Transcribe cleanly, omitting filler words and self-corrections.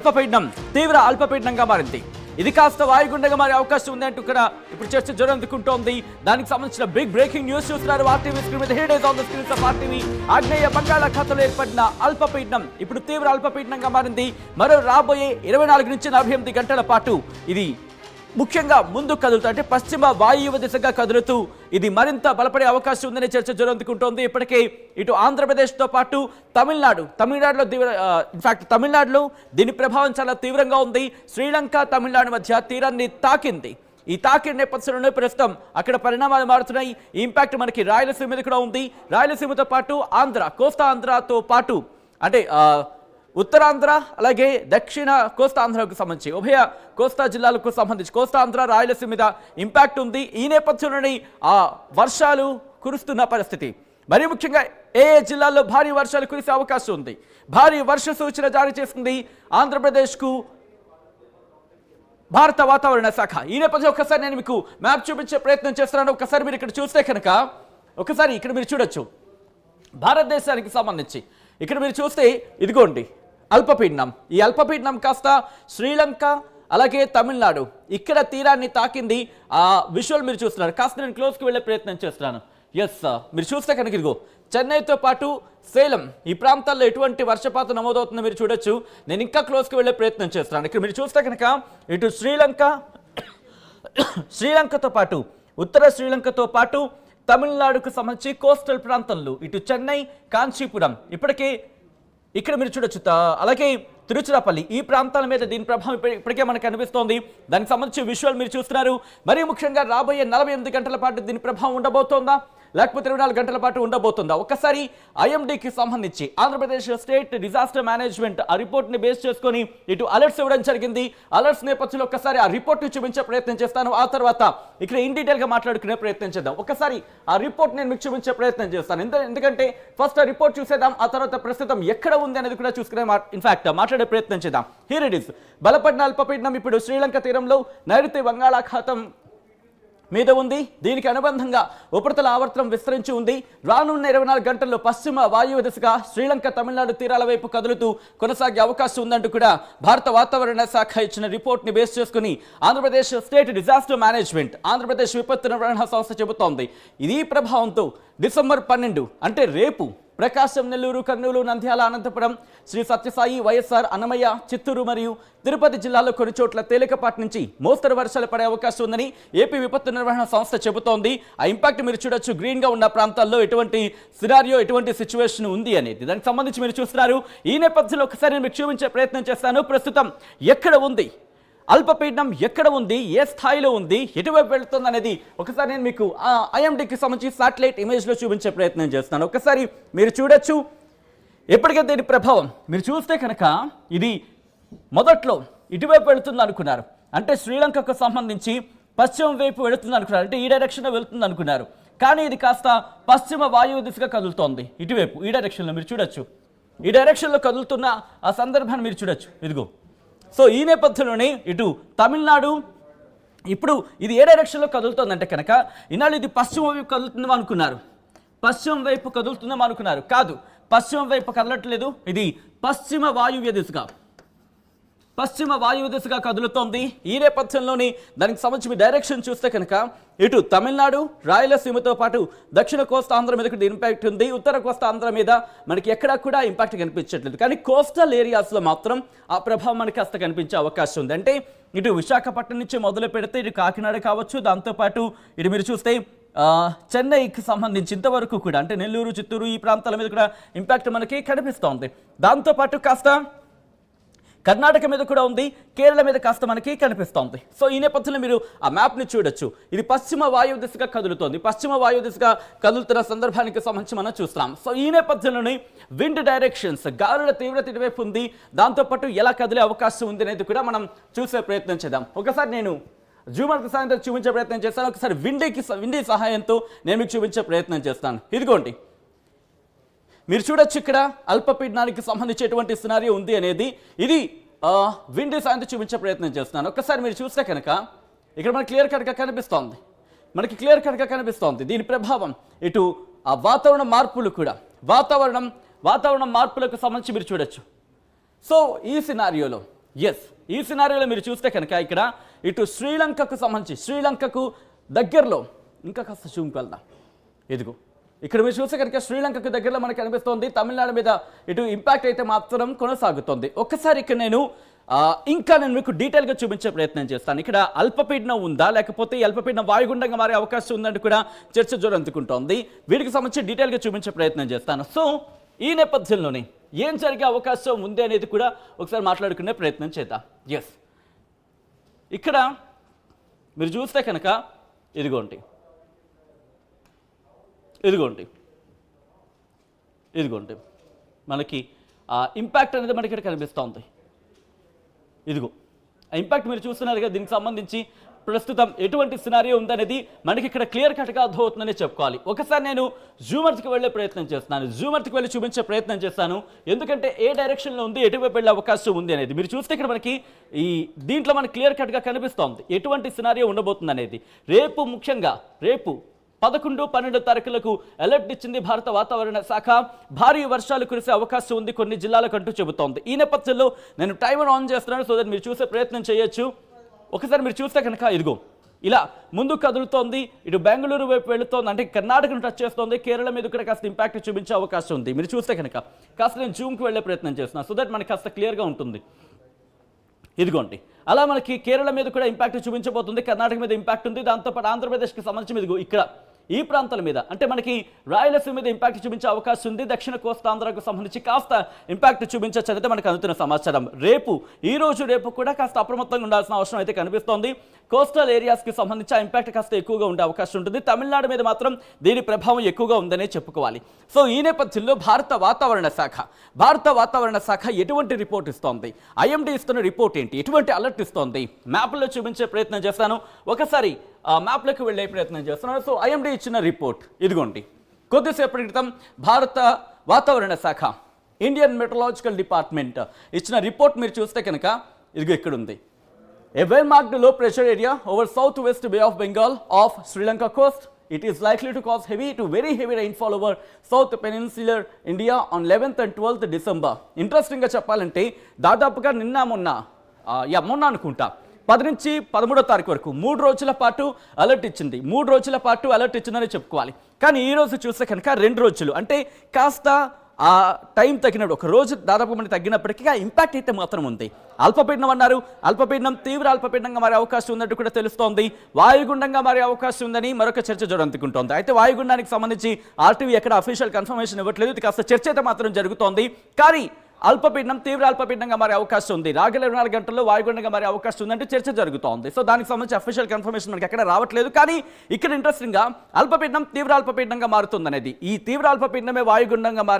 అల్పపీడనం తీవ్ర అల్పపీడనంగా మారింది. ఇది కాస్త వాయుగుండగా మారే అవకాశం ఉంది అంటూ కూడా ఇప్పుడు చర్చ జోరందుకుంటోంది. దానికి సంబంధించిన బిగ్ బ్రేకింగ్ న్యూస్ చూస్తున్నారు. ఆర్టీవీ స్క్రీన్ మీద head on the screens of RTV. ఆగ్నేయ బంగాళాఖాతంలో ఏర్పడిన అల్పపీడనం ఇప్పుడు తీవ్ర అల్పపీడనంగా మారింది. మరో రాబోయే 24 నుంచి 48 గంటల పాటు ఇది ముఖ్యంగా ముందు కదులుతూ అంటే పశ్చిమ వాయువ్య దిశగా కదులుతూ ఇది మరింత బలపడే అవకాశం ఉందనే చర్చ జోరందుకుంటోంది. ఇప్పటికే ఇటు ఆంధ్రప్రదేశ్తో పాటు తమిళనాడులో ఇన్ఫాక్ట్ తమిళనాడులో దీని ప్రభావం చాలా తీవ్రంగా ఉంది. శ్రీలంక తమిళనాడు మధ్య తీరాన్ని తాకింది. ఈ తాకిన నేపథ్యంలోనే ప్రస్తుతం అక్కడ పరిణామాలు మారుతున్నాయి. ఈ ఇంపాక్ట్ మనకి రాయలసీమ మీద కూడా ఉంది. రాయలసీమతో పాటు కోస్తా ఆంధ్రతో పాటు అంటే ఉత్తరాంధ్ర అలాగే దక్షిణ కోస్తాంధ్రకు సంబంధించి ఉభయ కోస్తా జిల్లాలకు సంబంధించి కోస్తాంధ్ర రాయలసీమ మీద ఇంపాక్ట్ ఉంది. ఈ నేపథ్యంలోని వర్షాలు కురుస్తున్న పరిస్థితి. మరీ ముఖ్యంగా ఏ జిల్లాల్లో భారీ వర్షాలు కురిసే అవకాశం ఉంది. భారీ వర్ష సూచన జారీ చేసింది ఆంధ్రప్రదేశ్కు భారత వాతావరణ శాఖ. ఈ నేపథ్యంలో ఒకసారి నేను మీకు మ్యాప్ చూపించే ప్రయత్నం చేస్తున్నాను. ఒకసారి మీరు ఇక్కడ చూస్తే కనుక ఒకసారి ఇక్కడ మీరు చూడొచ్చు భారతదేశానికి సంబంధించి. ఇక్కడ మీరు చూస్తే ఇదిగోండి అల్పపీడనం. ఈ అల్పపీడనం కాస్త శ్రీలంక అలాగే తమిళనాడు ఇక్కడ తీరాన్ని తాకింది. ఆ విజువల్ మీరు చూస్తున్నారు. కాస్త నేను క్లోజ్కి వెళ్ళే ప్రయత్నం చేస్తున్నాను. ఎస్ మీరు చూస్తే కనుక ఇదిగో చెన్నైతో పాటు సేలం ఈ ప్రాంతాల్లో ఎటువంటి వర్షపాతం నమోదవుతుందో మీరు చూడొచ్చు. నేను ఇంకా క్లోజ్కి వెళ్ళే ప్రయత్నం చేస్తున్నాను. ఇక్కడ మీరు చూస్తే కనుక ఇటు శ్రీలంకతో పాటు ఉత్తర శ్రీలంకతో పాటు తమిళనాడుకు సంబంధించి కోస్టల్ ప్రాంతంలో ఇటు చెన్నై కాంచీపురం ఇప్పటికే ఇక్కడ మీరు చూడొచ్చు. అలాగే తిరుచిరాపల్లి ఈ ప్రాంతాల మీద దీని ప్రభావం ఇప్పటికే మనకు అనిపిస్తోంది. దానికి సంబంధించి విజువల్ మీరు చూస్తున్నారు. మరీ ముఖ్యంగా రాబోయే 48 గంటల పాటు దీని ప్రభావం ఉండబోతోందా లేకపోతే 24 గంటల పాటు ఉండబోతుందా? ఒక్కసారి ఐఎండీకి సంబంధించి ఆంధ్రప్రదేశ్ స్టేట్ డిజాస్టర్ మేనేజ్మెంట్ ఆ రిపోర్ట్ని బేస్ చేసుకొని ఇటు అలర్ట్స్ ఇవ్వడం జరిగింది. అలర్ట్స్ నేపథ్యంలో ఒక్కసారి ఆ రిపోర్ట్ని చూపించే ప్రయత్నం చేస్తాను. ఆ తర్వాత ఇక్కడ ఇన్ డీటెయిల్గా మాట్లాడుకునే ప్రయత్నం చేద్దాం. ఒకసారి ఆ రిపోర్ట్ నేను మీకు చూపించే ప్రయత్నం చేస్తాను. ఎందుకంటే ఫస్ట్ ఆ రిపోర్ట్ చూసేద్దాం. ఆ తర్వాత ప్రస్తుతం ఎక్కడ ఉంది అనేది కూడా చూసుకునే ఇన్ఫాక్ట్ మాట్లాడే ప్రయత్నం చేద్దాం. Here it is. బలపడిన అల్పపీడనం ఇప్పుడు శ్రీలంక తీరంలో నైరుతి బంగాళాఖాతం మీద ఉంది. దీనికి అనుబంధంగా ఉపరితల ఆవర్తనం విస్తరించి ఉంది. రానున్న 24 గంటల్లో పశ్చిమ వాయువ్య దిశగా శ్రీలంక తమిళనాడు తీరాల వైపు కదులుతూ కొనసాగే అవకాశం ఉందంటూ కూడా భారత వాతావరణ శాఖ ఇచ్చిన రిపోర్ట్ని బేస్ చేసుకుని Andhra Pradesh state disaster management Andhra Pradesh విపత్తు నిర్వహణ సంస్థ చెబుతోంది. ఇది ప్రభావంతో డిసెంబర్ 12 అంటే రేపు ప్రకాశం, నెల్లూరు, కర్నూలు, నంద్యాల, అనంతపురం, శ్రీ సత్యసాయి, వైఎస్ఆర్, అన్నమయ్య, చిత్తూరు మరియు తిరుపతి జిల్లాల్లో కొన్ని చోట్ల తేలికపాటి నుంచి మోస్తరు వర్షాలు పడే అవకాశం ఉందని ఏపీ విపత్తు నిర్వహణ సంస్థ చెబుతోంది. ఆ ఇంపాక్ట్ మీరు చూడొచ్చు. గ్రీన్గా ఉన్న ప్రాంతాల్లో ఎటువంటి సినారియో ఎటువంటి సిచ్యువేషన్ ఉంది అనేది దానికి సంబంధించి మీరు చూస్తున్నారు. ఈ నేపథ్యంలో ఒకసారి నేను మీకు చూపించే ప్రయత్నం చేస్తాను. ప్రస్తుతం ఎక్కడ ఉంది అల్పపీడనం, ఎక్కడ ఉంది, ఏ స్థాయిలో ఉంది, ఎటువైపు వెళుతుంది అనేది ఒకసారి నేను మీకు ఐఎండీకి సంబంధించి శాటిలైట్ ఇమేజ్లో చూపించే ప్రయత్నం చేస్తాను. ఒకసారి మీరు చూడొచ్చు. ఎప్పటికైతే దీని ప్రభావం మీరు చూస్తే కనుక ఇది మొదట్లో ఇటువైపు వెళుతుంది అనుకున్నారు. అంటే శ్రీలంకకు సంబంధించి పశ్చిమ వైపు వెళుతుంది అనుకున్నారు. అంటే ఈ డైరెక్షన్లో వెళుతుంది అనుకున్నారు. కానీ ఇది కాస్త పశ్చిమ వాయువు దిశగా కదులుతోంది. ఇటువైపు ఈ డైరెక్షన్లో మీరు చూడొచ్చు. ఈ డైరెక్షన్లో కదులుతున్న ఆ సందర్భాన్ని మీరు చూడొచ్చు. ఇదిగో. సో ఈ నేపథ్యంలోనే ఇటు తమిళనాడు ఇప్పుడు ఇది ఏ డైరెక్షన్లో కదులుతుందంటే కనుక ఇన్నాళ్ళు ఇది పశ్చిమ వైపు కదులుతుందేమో అనుకున్నారు. పశ్చిమ వైపు కదులుతుందేమో అనుకున్నారు. కాదు, పశ్చిమ వైపు కదలట్లేదు. ఇది పశ్చిమ వాయువ్య దిశగా కదులుతోంది. ఈ నేపథ్యంలోని దానికి సంబంధించి డైరెక్షన్ చూస్తే కనుక ఇటు తమిళనాడు రాయలసీమతో పాటు దక్షిణ కోస్తా ఆంధ్ర మీద కూడా ఇంపాక్ట్ ఉంది. ఉత్తర కోస్తా ఆంధ్ర మీద మనకి ఎక్కడా కూడా ఇంపాక్ట్ కనిపించట్లేదు. కానీ కోస్టల్ ఏరియాస్లో మాత్రం ఆ ప్రభావం మనకి కాస్త కనిపించే అవకాశం ఉంది. అంటే ఇటు విశాఖపట్నం నుంచి మొదలు పెడితే ఇటు కాకినాడ కావచ్చు, దాంతోపాటు ఇటు మీరు చూస్తే చెన్నైకి సంబంధించి ఇంతవరకు కూడా అంటే నెల్లూరు, చిత్తూరు ఈ ప్రాంతాల మీద కూడా ఇంపాక్ట్ మనకి కనిపిస్తోంది. దాంతోపాటు కాస్త కర్ణాటక మీద కూడా ఉంది, కేరళ మీద కాస్త మనకి కనిపిస్తోంది. సో ఈ నేపథ్యంలో మీరు ఆ మ్యాప్ని చూడొచ్చు. ఇది పశ్చిమ వాయువు దిశగా కదులుతోంది. పశ్చిమ వాయువు దిశగా కదులుతున్న సందర్భానికి సంబంధించి మనం చూస్తున్నాం. సో ఈ నేపథ్యంలోని విండ్ డైరెక్షన్స్ గాలుల తీవ్రత ఇటువైపు ఉంది. దాంతోపాటు ఎలా కదిలే అవకాశం ఉంది అనేది కూడా మనం చూసే ప్రయత్నం చేద్దాం. ఒకసారి నేను జూమర్ సహాయంతో చూపించే ప్రయత్నం చేస్తాను. ఒకసారి విండీ సహాయంతో నేను మీకు చూపించే ప్రయత్నం చేస్తాను. ఇదిగోండి మీరు చూడొచ్చు. ఇక్కడ అల్పపీడనానికి సంబంధించి ఎటువంటి సినారియో ఉంది అనేది ఇది విండీ సాయంతో చూపించే ప్రయత్నం చేస్తున్నాను. ఒక్కసారి మీరు చూస్తే కనుక ఇక్కడ మనకి క్లియర్ కట్గా కనిపిస్తోంది. దీని ప్రభావం ఇటు ఆ వాతావరణ మార్పులు కూడా వాతావరణ మార్పులకు సంబంధించి మీరు చూడొచ్చు. సో ఈ సినారియోలో ఎస్, ఈ సినారియోలో మీరు చూస్తే కనుక ఇక్కడ ఇటు శ్రీలంకకు సంబంధించి శ్రీలంకకు దగ్గరలో ఇంకా కాస్త జూమ్కి వెళ్దాం. ఇదిగో ఇక్కడ మీరు చూస్తే కనుక శ్రీలంకకు దగ్గరలో మనకు కనిపిస్తోంది. తమిళనాడు మీద ఇటు ఇంపాక్ట్ అయితే మాత్రం కొనసాగుతోంది. ఒక్కసారి ఇక్కడ నేను మీకు డీటెయిల్గా చూపించే ప్రయత్నం చేస్తాను. ఇక్కడ అల్పపీడనం ఉందా లేకపోతే ఈ అల్పపీడనం వాయుగుండంగా మారే అవకాశం ఉందంటే కూడా చర్చ జోరందుకుంటోంది. వీటికి సంబంధించి డీటెయిల్గా చూపించే ప్రయత్నం చేస్తాను. సో ఈ నేపథ్యంలోనే ఏం జరిగే అవకాశం ఉంది అనేది కూడా ఒకసారి మాట్లాడుకునే ప్రయత్నం చేద్దాం. ఎస్, ఇక్కడ మీరు చూస్తే కనుక ఇదిగోండి మనకి ఇంపాక్ట్ అనేది మనకి ఇక్కడ కనిపిస్తోంది. ఇదిగో ఆ ఇంపాక్ట్ మీరు చూస్తున్నారు కదా. దీనికి సంబంధించి ప్రస్తుతం ఎటువంటి సినారియో ఉందనేది మనకి ఇక్కడ క్లియర్ కట్గా అర్థమవుతుందని చెప్పుకోవాలి. ఒకసారి నేను జూమర్స్కి వెళ్ళే ప్రయత్నం చేస్తున్నాను, జూమర్స్కి వెళ్ళి చూపించే ప్రయత్నం చేస్తాను. ఎందుకంటే ఏ డైరెక్షన్లో ఉంది, ఎటువైపు వెళ్ళే అవకాశం ఉంది అనేది మీరు చూస్తే ఇక్కడ మనకి ఈ దీంట్లో మనకి క్లియర్ కట్గా కనిపిస్తోంది ఎటువంటి సినారియో ఉండబోతుంది అనేది. ముఖ్యంగా రేపు 11, 12 తారీఖులకు అలర్ట్ ఇచ్చింది భారత వాతావరణ శాఖ. భారీ వర్షాలు కురిసే అవకాశం ఉంది కొన్ని జిల్లాలకు అంటూ చెబుతోంది. ఈ నేపథ్యంలో నేను టైమర్ ఆన్ చేస్తున్నాను సో దట్ మీరు చూసే ప్రయత్నం చేయొచ్చు. ఒకసారి మీరు చూస్తే కనుక ఇదిగో ఇలా ముందుకు కదులుతోంది. ఇటు బెంగళూరు వైపు వెళుతోంది, అంటే కర్ణాటకను టచ్ చేస్తోంది. కేరళ మీద కూడా కాస్త ఇంపాక్ట్ చూపించే అవకాశం ఉంది. మీరు చూస్తే కనుక కాస్త నేను జూమ్కి వెళ్ళే ప్రయత్నం చేస్తున్నాను సో దట్ మనకి కాస్త క్లియర్గా ఉంటుంది. ఇదిగోండి అలా మనకి కేరళ మీద కూడా ఇంపాక్ట్ చూపించబోతుంది, కర్ణాటక మీద ఇంపాక్ట్ ఉంది. దాంతోపాటు ఆంధ్రప్రదేశ్కి సంబంధించి ఇదిగో ఇక్కడ ఈ ప్రాంతాల మీద అంటే మనకి రాయలసీమ మీద ఇంపాక్ట్ చూపించే అవకాశం ఉంది. దక్షిణ కోస్తాంధ్రకు సంబంధించి కాస్త ఇంపాక్ట్ చూపించచ్చైతే మనకు అందుతున్న సమాచారం. రేపు కూడా కాస్త అప్రమత్తంగా ఉండాల్సిన అవసరం అయితే కనిపిస్తోంది. కోస్టల్ ఏరియాస్కి సంబంధించి ఆ ఇంపాక్ట్ కాస్త ఎక్కువగా ఉండే అవకాశం ఉంటుంది. తమిళనాడు మీద మాత్రం దీని ప్రభావం ఎక్కువగా ఉందనే చెప్పుకోవాలి. సో ఈ నేపథ్యంలో భారత వాతావరణ శాఖ ఎటువంటి రిపోర్ట్ ఇస్తోంది, ఐఎండీ ఇస్తున్న రిపోర్ట్ ఏంటి, ఎటువంటి అలర్ట్ ఇస్తోంది, మ్యాప్లో చూపించే ప్రయత్నం చేస్తాను. ఒకసారి మ్యాప్లోకి వెళ్ళే ప్రయత్నం చేస్తున్నాను. సో ఐఎండీ ఇచ్చిన రిపోర్ట్ ఇదిగోండి. కొద్దిసేపటి క్రితం భారత వాతావరణ శాఖ ఇండియన్ మెట్రలాజికల్ డిపార్ట్మెంట్ ఇచ్చిన రిపోర్ట్ మీరు చూస్తే కనుక ఇదిగో ఇక్కడ ఉంది. A well-marked low pressure area over southwest Bay of Bengal of Sri Lanka coast. It is likely to cause heavy to very heavy rainfall over South Peninsular India on 11th and 12th December. ఇంట్రెస్టింగ్గా చెప్పాలంటే దాదాపుగా మొన్న అనుకుంటా 10 నుంచి 13వ తారీఖు వరకు 3 రోజుల పాటు అలర్ట్ ఇచ్చిందని చెప్పుకోవాలి. కానీ ఈ రోజు చూస్తే కనుక 2 రోజులు అంటే కాస్త ఆ టైం తగ్గినప్పుడు ఒక రోజు దాదాపు మనకి తగ్గినప్పటికీ ఆ ఇంపాక్ట్ అయితే మాత్రం ఉంది. అల్పపీడనం అన్నారు, అల్పపీడనం తీవ్ర అల్పపీడనంగా మారే అవకాశం ఉన్నట్టు కూడా తెలుస్తోంది. వాయుగుండంగా మారే అవకాశం ఉందని మరొక చర్చ జోరందుకుంటోంది. అయితే వాయుగుండానికి సంబంధించి ఆర్టీవీ ఎక్కడ అఫీషియల్ కన్ఫర్మేషన్ ఇవ్వట్లేదు. ఇది కాస్త చర్చ అయితే మాత్రం జరుగుతోంది. కానీ తీవ్ర అల్పపీడనంగా మారే అవకాశం ఉంది, రాగల 24 గంటల్లో వాయుగుండంగా మారే అవకాశం ఉందంటే చర్చ జరుగుతోంది. సో దానికి సంబంధించి అఫీషియల్ కన్ఫర్మేషన్ మనకి ఎక్కడ రావట్లేదు. కానీ ఇక్కడ ఇంట్రెస్టింగ్గా తీవ్ర అల్పపీడనంగా మారుతుంది అనేది, ఈ తీవ్ర అల్పపీడనమే వాయుగుండంగా